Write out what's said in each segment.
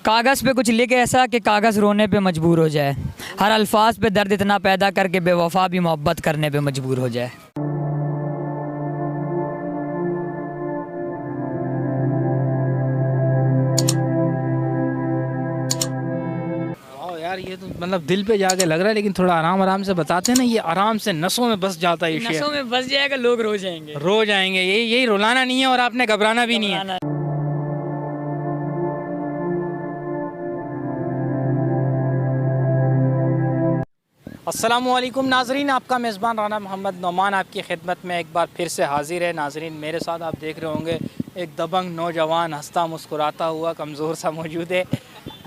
कागज़ पे कुछ लिखे ऐसा कि कागज़ रोने पे मजबूर हो जाए। हर अल्फाज पे दर्द इतना पैदा करके बेवफा भी मोहब्बत करने पे मजबूर हो जाए। यार ये तो मतलब दिल पे जाके लग रहा है, लेकिन थोड़ा आराम आराम से बताते हैं ना, ये आराम से नसों में बस जाता है ये शेर। नसों में बस जाएगा, लोग रो जाएंगे। रो जाएंगे। यही रुलाना नहीं है और आपने घबराना भी नहीं है। अस्सलामुअलैकुम नाजरीन, आपका मेज़बान राना मोहम्मद नौमान आपकी खिदमत में एक बार फिर से हाजिर है। नाजरीन, मेरे साथ आप देख रहे होंगे एक दबंग नौजवान हंसता मुस्कुराता हुआ कमज़ोर सा मौजूद है।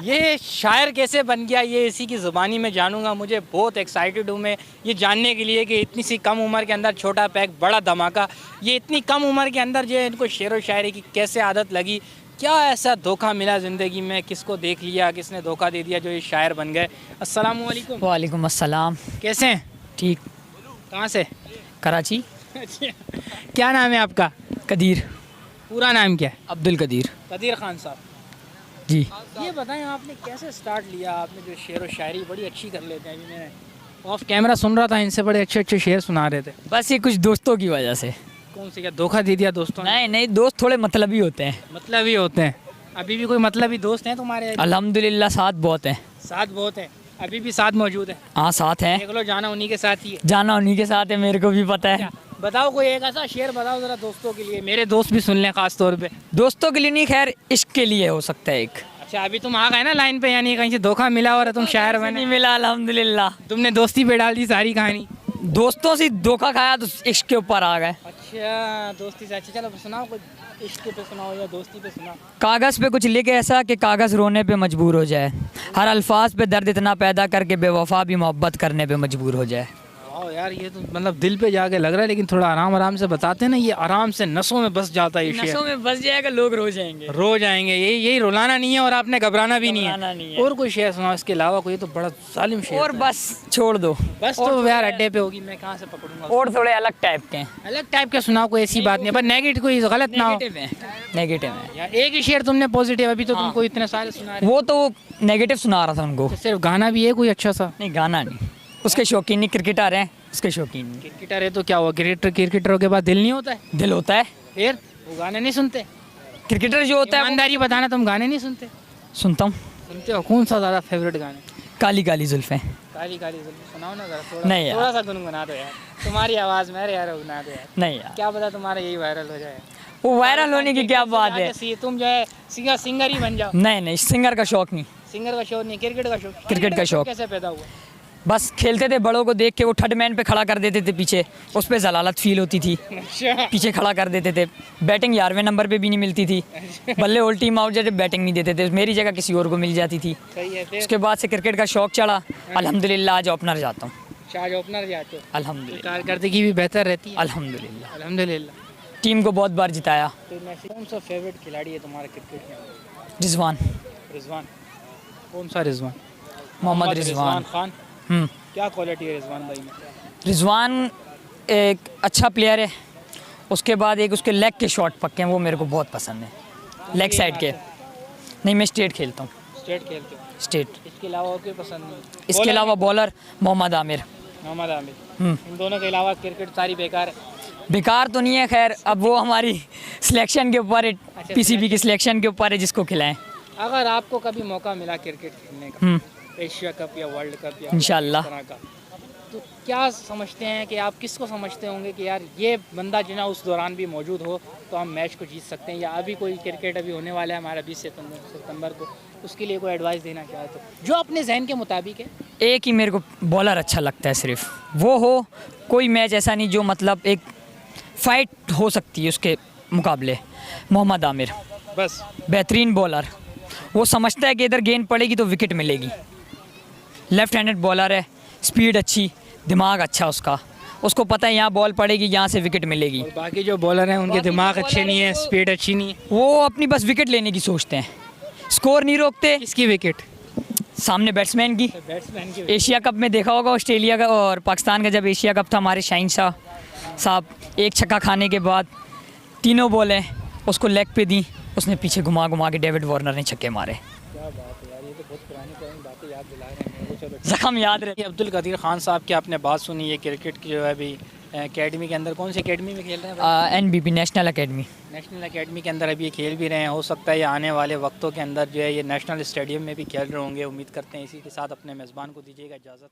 ये शायर कैसे बन गया, ये इसी की ज़ुबानी में जानूंगा। मुझे बहुत एक्साइटेड हूँ मैं ये जानने के लिए कि इतनी सी कम उम्र के अंदर छोटा पैक बड़ा धमाका, ये इतनी कम उम्र के अंदर जो है इनको शेर व शायरी की कैसे आदत लगी, क्या ऐसा धोखा मिला ज़िंदगी में, किसको देख लिया, किसने धोखा दे दिया जो ये शायर बन गए। अस्सलामुअलैकुम। वालेकुम अस्सलाम। कैसे हैं? ठीक। कहाँ से? कराची। क्या नाम है आपका? कदीर। पूरा नाम क्या है? अब्दुल कदीर। कदीर खान साहब जी। ये बताएं आपने कैसे स्टार्ट लिया? आपने जो शेर व शायरी बड़ी अच्छी कर लेते हैं, अभी मैंने ऑफ कैमरा सुन रहा था, इनसे बड़े अच्छे अच्छे शेर सुना रहे थे। बस ये कुछ दोस्तों की वजह से। कौन से, क्या धोखा दे दिया दोस्तों ने? नहीं नहीं, दोस्त थोड़े मतलबी होते हैं। मतलब ही होते हैं। अभी भी कोई मतलबी दोस्त हैं तुम्हारे? अल्हम्दुलिल्लाह साथ बहुत हैं। साथ बहुत हैं, अभी भी साथ मौजूद है? हाँ साथ हैं। देख लो, जाना उन्हीं के साथ ही है। जाना उन्हीं के साथ है, मेरे को भी पता है। बताओ कोई एक ऐसा शेर बताओ जरा दोस्तों के लिए, मेरे दोस्त भी सुन लें खास तौर पे। दोस्तों के लिए नहीं, खैर इश्क के लिए हो सकता है एक। अच्छा, अभी तुम आ गए ना लाइन पे, यानी कहीं से धोखा मिला और तुम शायर बने? नहीं मिला अल्हम्दुलिल्लाह। तुमने दोस्ती पे डाल दी सारी कहानी। दोस्तों से धोखा खाया तो इश्क के ऊपर आ गए। अच्छा, दोस्ती से। अच्छा चलो सुनाओ कुछ, इश्क पे सुनाओ या दोस्ती पे सुनाओ। कागज़ पे कुछ लिखे ऐसा कि कागज़ रोने पे मजबूर हो जाए। हर अल्फाज पे दर्द इतना पैदा करके बेवफा भी मोहब्बत करने पे मजबूर हो जाए। वाह यार, ये तो मतलब दिल पे जाके लग रहा है, लेकिन थोड़ा आराम आराम से बताते हैं ना, ये आराम से नसों में बस जाता है ये शेर। नसों में बस जाएगा, लोग रो जाएंगे। रो जाएंगे। यही रुलाना नहीं है और आपने घबराना भी नहीं घबराना है। नहीं है। और कोई शेर सुनाओ इसके अलावा, कोई तो बड़ा जालिम शेर और था। बस छोड़ दो। बस तो यार अड्डे पे होगी, मैं कहाँ से पकड़ूंगा? और थोड़े अलग टाइप के हैं। अलग टाइप के सुनाओ, कोई ऐसी बात नहीं, पर नेगेटिव कोई गलत ना हो। नेगेटिव है यार एक ही शेर तुमने पॉजिटिव, अभी तो तुमको इतने सारे सुना रहे। वो तो नेगेटिव सुना रहा था उनको। सिर्फ गाना भी है कोई अच्छा सा? नहीं गाना नहीं, उसके शौकीन नहीं, क्रिकेटर हैं उसके शौकीन नहीं। क्रिकेटर है तो क्या हुआ, क्रिकेटरों के बाद दिल नहीं होता है? दिल होता है। फिर वो गाने नहीं सुनते? क्रिकेटर जो होता है ईमानदारी बताना, तुम गाने नहीं सुनते? सुनता हूँ। सुनते हो? कौन सा ज़्यादा फेवरेट गाने? काली काली जुल्फें। काली काली जुल्फें सुनाओ ना जरा, थोड़ा नहीं यार। थोड़ा सा गुनगुना दो यार, तुम्हारी आवाज़ में यार गुनगुना दो यार। नहीं यार, क्या पता तुम्हारा यही वायरल हो जाए। वो वायरल होने की क्या बात है। तुम जो है सिंगर ही बन जाओ। नहीं नहीं, सिंगर का शौक नहीं। सिंगर का शौक नहीं, क्रिकेट का शौक। क्रिकेट का शौक कैसे पैदा हुआ? बस खेलते थे बड़ों को देख के, वो थर्ड मैन पे खड़ा कर देते थे पीछे, उस पर जलालत फील होती थी, अच्छा। पीछे खड़ा कर देते थे। बैटिंग 11वें नंबर पे भी नहीं मिलती थी, बल्ले ऑल टीम आउट जाते, बैटिंग नहीं देते थे, मेरी जगह किसी और को मिल जाती थी। सही है। फिर उसके बाद से क्रिकेट का शौक चढ़ा। अल्हम्दुलिल्लाह आज ओपनर जाता हूँ। शाह ओपनर जाते हो? अल्हम्दुलिल्लाह। कारकर्दगी भी बेहतर रहती है? अल्हम्दुलिल्लाह। अल्हम्दुलिल्लाह। टीम को बहुत बार जिताया। तो मैं कौन सा फेवरेट खिलाड़ी है तुम्हारा क्रिकेट में? रिजवान। रिजवान? कौन सा रिजवान? मोहम्मद रिजवान खान। क्या क्वालिटी है रिजवान भाई में? रिजवान एक अच्छा प्लेयर है। उसके बाद एक उसके लेग के शॉट पक्के हैं, वो मेरे को बहुत पसंद है, लेग साइड के। नहीं मैं स्टेट खेलता हूँ। स्टेट खेलते हो? स्टेट। इसके अलावा और कोई पसंद नहीं? इसके अलावा बॉलर मोहम्मद आमिर। मोहम्मद आमिर। इन दोनों के अलावा क्रिकेट सारी बेकार है? बेकार तो नहीं है, खैर अब वो हमारी सिलेक्शन के ऊपर है, पीसीबी की सिलेक्शन के ऊपर है, जिसको खिलाएं। अगर आपको कभी मौका मिला क्रिकेट खेलने का, एशिया कप या वर्ल्ड कप या इंशाल्लाह, इस तरह का, तो क्या समझते हैं कि आप किसको समझते होंगे कि यार ये बंदा जो ना उस दौरान भी मौजूद हो तो हम मैच को जीत सकते हैं? या अभी कोई क्रिकेट अभी होने वाला है हमारा 20 सितंबर को, उसके लिए कोई एडवाइस देना चाहे तो जो अपने जहन के मुताबिक है? एक ही मेरे को बॉलर अच्छा लगता है, सिर्फ वो हो। कोई मैच ऐसा नहीं जो मतलब एक फ़ाइट हो सकती है उसके मुकाबले। मोहम्मद आमिर बस बेहतरीन बॉलर, वो समझता है कि इधर गेंद पड़ेगी तो विकेट मिलेगी। लेफ्ट हैंडेड बॉलर है, स्पीड अच्छी, दिमाग अच्छा उसका, उसको पता है यहाँ बॉल पड़ेगी, यहाँ से विकेट मिलेगी। और बाकी जो बॉलर हैं उनके दिमाग अच्छे नहीं है, स्पीड अच्छी नहीं है, वो अपनी बस विकेट लेने की सोचते हैं, स्कोर नहीं रोकते। किसकी विकेट? सामने बैट्समैन की। बैट्समैन की। एशिया कप में देखा होगा ऑस्ट्रेलिया का और पाकिस्तान का, जब एशिया कप था, हमारे शाहीन शाह साहब एक छक्का खाने के बाद तीनों बॉलें उसको लेग पे दी, उसने पीछे घुमा घुमा के डेविड वार्नर ने छक्के मारे। क्या बात है यार, ये तो बहुत पुरानी पुरानी बातें याद दिला रहे हैं मेरे को। चलो ज़ख़म याद रहे। ये अब्दुल कदीर खान साहब की आपने बात सुनी, ये क्रिकेट की जो है अभी एकेडमी के अंदर, कौन सी एकेडमी में खेल रहे हैं भाई? NBP national academy. National academy के अंदर अभी ये खेल भी रहे हैं। हो सकता है ये आने वाले वक्तों के अंदर जो है ये नेशनल स्टेडियम में भी खेल रहे होंगे। उम्मीद करते हैं। इसी के साथ अपने मेज़बान को दीजिएगा इजाज़त।